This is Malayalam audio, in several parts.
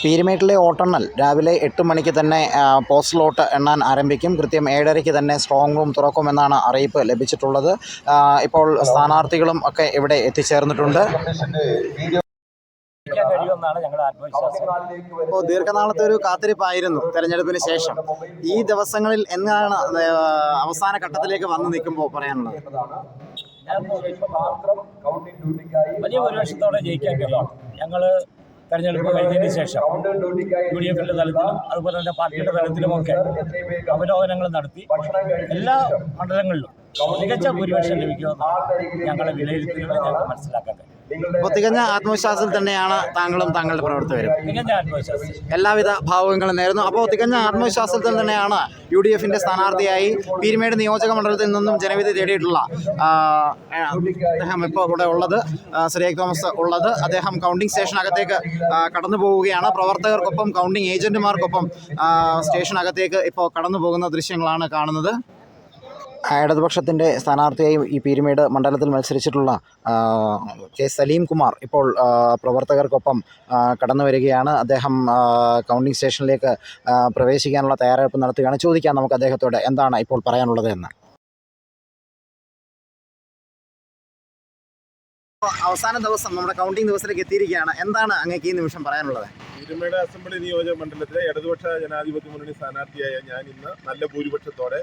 പീരുമേട്ടിലെ വോട്ടെണ്ണൽ രാവിലെ 8 മണിക്ക് തന്നെ പോസ്റ്റൽ വോട്ട് എണ്ണാൻ ആരംഭിക്കും. കൃത്യം 7:30-ക്ക് തന്നെ സ്ട്രോങ് റൂം തുറക്കുമെന്നാണ് അറിയിപ്പ് ലഭിച്ചിട്ടുള്ളത്. ഇപ്പോൾ സ്ഥാനാർത്ഥികളും ഒക്കെ ഇവിടെ എത്തിച്ചേർന്നിട്ടുണ്ട്. ഇപ്പോൾ ദീർഘനാളത്തെ ഒരു കാത്തിരിപ്പായിരുന്നു തെരഞ്ഞെടുപ്പിന് ശേഷം. ഈ ദിവസങ്ങളിൽ എന്നാണ് അവസാന ഘട്ടത്തിലേക്ക് വന്നു നിൽക്കുമ്പോൾ പറയാനുള്ളത്? വലിയ ഭൂരിപക്ഷത്തോടെ ജയിക്കാൻ കഴിയും. ഞങ്ങൾ തെരഞ്ഞെടുപ്പ് കഴിഞ്ഞതിന് ശേഷം UDF തലത്തിലും അതുപോലെ തന്നെ പാർട്ടിയുടെ തലത്തിലുമൊക്കെ അവലോകനങ്ങൾ നടത്തി എല്ലാ മണ്ഡലങ്ങളിലും മികച്ച ഭൂരിപക്ഷം ലഭിക്കുമെന്ന് ഞങ്ങളുടെ വിലയിരുത്തലുകൾ ഞങ്ങൾക്ക് മനസ്സിലാക്കാൻ കഴിയും. അപ്പോൾ തികഞ്ഞ ആത്മവിശ്വാസത്തിൽ തന്നെയാണ് താങ്കളും താങ്കളുടെ പ്രവർത്തകരും? തികഞ്ഞ ആത്മവിശ്വാസം. എല്ലാവിധ ഭാവുകങ്ങളും നേരുന്നു. അപ്പോൾ തികഞ്ഞ ആത്മവിശ്വാസത്തിൽ തന്നെയാണ് UDFന്റെ സ്ഥാനാർത്ഥിയായി പീരുമേട് നിയോജക മണ്ഡലത്തിൽ നിന്നും ജനവിധി തേടിയിട്ടുള്ള അദ്ദേഹം ഇപ്പോൾ ഇവിടെ ഉള്ളത്, ശ്രീ തോമസ് ഉള്ളത്. അദ്ദേഹം കൗണ്ടിംഗ് സ്റ്റേഷനകത്തേക്ക് കടന്നു പോവുകയാണ്. പ്രവർത്തകർക്കൊപ്പം കൗണ്ടിംഗ് ഏജന്റുമാർക്കൊപ്പം സ്റ്റേഷനകത്തേക്ക് ഇപ്പോൾ കടന്നു പോകുന്ന ദൃശ്യങ്ങളാണ് കാണുന്നത്. ഇടതുപക്ഷത്തിൻ്റെ സ്ഥാനാർത്ഥിയായി ഈ പീരുമേട് മണ്ഡലത്തിൽ മത്സരിച്ചിട്ടുള്ള കെ സലീം കുമാർ ഇപ്പോൾ പ്രവർത്തകർക്കൊപ്പം കടന്നു വരികയാണ്. അദ്ദേഹം കൗണ്ടിംഗ് സ്റ്റേഷനിലേക്ക് പ്രവേശിക്കാനുള്ള തയ്യാറെടുപ്പ് നടത്തുകയാണ്. ചോദിക്കാം നമുക്ക് അദ്ദേഹത്തോട് എന്താണ് ഇപ്പോൾ പറയാനുള്ളത് എന്ന്. അവസാന ദിവസം നമ്മുടെ കൗണ്ടിംഗ് ദിവസത്തിലേക്ക് എത്തിയിരിക്കുകയാണ്. എന്താണ് അങ്ങേക്ക് ഈ നിമിഷം പറയാനുള്ളത്? പീരുമേട് അസംബ്ലി നിയോജക മണ്ഡലത്തിലെ ഇടതുപക്ഷ ജനാധിപത്യ മുന്നണി സ്ഥാനാർത്ഥിയായ ഞാൻ ഇന്ന് നല്ല ഭൂരിപക്ഷത്തോടെ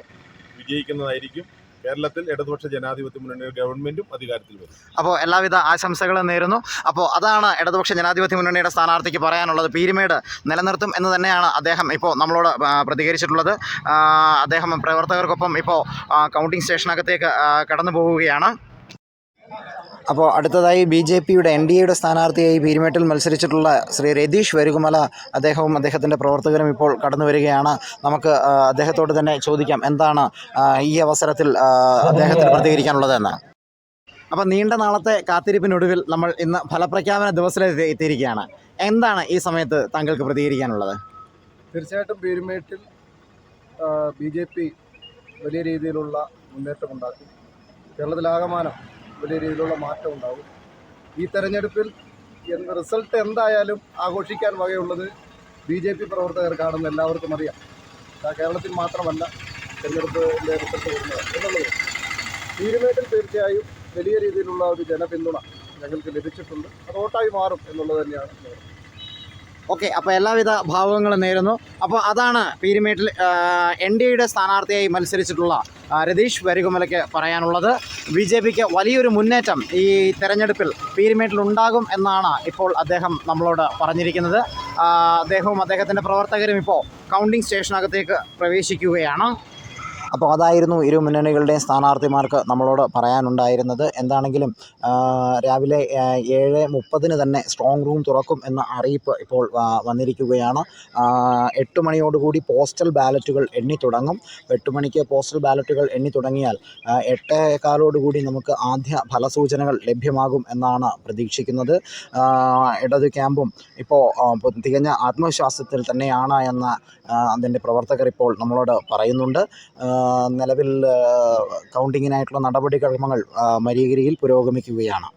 വിജയിക്കുന്നതായിരിക്കും. കേരളത്തിൽ ഇടതുപക്ഷ ജനാധിപത്യ മുന്നണി ഗവൺമെൻറ്റും അധികാരത്തിൽ വരും. അപ്പോൾ എല്ലാവിധ ആശംസകളും നേരുന്നു. അപ്പോൾ അതാണ് ഇടതുപക്ഷ ജനാധിപത്യ മുന്നണിയുടെ സ്ഥാനാർത്ഥിക്ക് പറയാനുള്ളത്. പീരുമേട് നിലനിർത്തും എന്ന് തന്നെയാണ് അദ്ദേഹം ഇപ്പോൾ നമ്മളോട് പ്രതികരിച്ചിട്ടുള്ളത്. അദ്ദേഹം പ്രവർത്തകർക്കൊപ്പം ഇപ്പോൾ കൗണ്ടിംഗ് സ്റ്റേഷനകത്തേക്ക് കടന്നു പോവുകയാണ്. അപ്പോൾ അടുത്തതായി BJPയുടെ NDAയുടെ സ്ഥാനാർത്ഥിയായി പീരുമേട്ടിൽ മത്സരിച്ചിട്ടുള്ള ശ്രീ രതീഷ് വരികുമല അദ്ദേഹവും അദ്ദേഹത്തിൻ്റെ പ്രവർത്തകരും ഇപ്പോൾ കടന്നു വരികയാണ്. നമുക്ക് അദ്ദേഹത്തോട് തന്നെ ചോദിക്കാം എന്താണ് ഈ അവസരത്തിൽ അദ്ദേഹത്തിന് പ്രതികരിക്കാനുള്ളതെന്ന്. അപ്പോൾ നീണ്ട നാളത്തെ കാത്തിരിപ്പിനൊടുവിൽ നമ്മൾ ഇന്ന് ഫലപ്രഖ്യാപന ദിവസത്തിലേക്ക് എത്തിയിരിക്കുകയാണ്. എന്താണ് ഈ സമയത്ത് താങ്കൾക്ക് പ്രതികരിക്കാനുള്ളത്? തീർച്ചയായിട്ടും പീരുമേട്ടിൽ BJP വലിയ രീതിയിലുള്ള മുന്നേറ്റമുണ്ടാക്കും. കേരളത്തിലാകമാനം വലിയ രീതിയിലുള്ള മാറ്റം ഉണ്ടാകും. ഈ തെരഞ്ഞെടുപ്പിൽ റിസൾട്ട് എന്തായാലും ആഘോഷിക്കാൻ വകയുള്ളത് BJP പ്രവർത്തകർക്കാണെന്ന് എല്ലാവർക്കും അറിയാം. കേരളത്തിൽ മാത്രമല്ല തെരഞ്ഞെടുപ്പിൻ്റെ റിസൾട്ട് വരുന്നത് എന്നുള്ളത്. പീരുമേട്ടിൽ തീർച്ചയായും വലിയ രീതിയിലുള്ള ഒരു ജനപിന്തുണ ഞങ്ങൾക്ക് ലഭിച്ചിട്ടുണ്ട്. അത് വോട്ടായി മാറും എന്നുള്ളത് തന്നെയാണ്. ഓക്കെ, അപ്പോൾ എല്ലാവിധ ഭാവുകങ്ങളും നേരുന്നു. അപ്പോൾ അതാണ് പീരുമേട്ടിൽ NDAയുടെ സ്ഥാനാർത്ഥിയായി മത്സരിച്ചിട്ടുള്ള രതീഷ് വരികുമലയ്ക്ക് പറയാനുള്ളത്. BJPക്ക് വലിയൊരു മുന്നേറ്റം ഈ തെരഞ്ഞെടുപ്പിൽ പീരുമേട്ടിൽ ഉണ്ടാകും എന്നാണ് ഇപ്പോൾ അദ്ദേഹം നമ്മളോട് പറഞ്ഞിരിക്കുന്നത്. അദ്ദേഹവും അദ്ദേഹത്തിൻ്റെ പ്രവർത്തകരും ഇപ്പോൾ കൗണ്ടിംഗ് സ്റ്റേഷനകത്തേക്ക് പ്രവേശിക്കുകയാണ്. അപ്പോൾ അതായിരുന്നു ഇരു മുന്നണികളുടെയും സ്ഥാനാർത്ഥിമാർക്ക് നമ്മളോട് പറയാനുണ്ടായിരുന്നത്. എന്താണെങ്കിലും രാവിലെ 7:30 തന്നെ സ്ട്രോങ് റൂം തുറക്കും എന്ന അറിയിപ്പ് ഇപ്പോൾ വന്നിരിക്കുകയാണ്. 8 മണിയോടുകൂടി പോസ്റ്റൽ ബാലറ്റുകൾ എണ്ണി തുടങ്ങും. 8 മണിക്ക് പോസ്റ്റൽ ബാലറ്റുകൾ എണ്ണി തുടങ്ങിയാൽ 8:15 നമുക്ക് ആദ്യ ഫലസൂചനകൾ ലഭ്യമാകും എന്നാണ് പ്രതീക്ഷിക്കുന്നത്. ഇടതു ക്യാമ്പും ഇപ്പോൾ തികഞ്ഞ ആത്മവിശ്വാസത്തിൽ തന്നെയാണ് എന്ന് അതിൻ്റെ പ്രവർത്തകർ ഇപ്പോൾ നമ്മളോട് പറയുന്നുണ്ട്. നിലവിൽ കൗണ്ടിങ്ങിനായിട്ടുള്ള നടപടിക്രമങ്ങൾ മരീഗിരിയിൽ പുരോഗമിക്കുകയാണ്.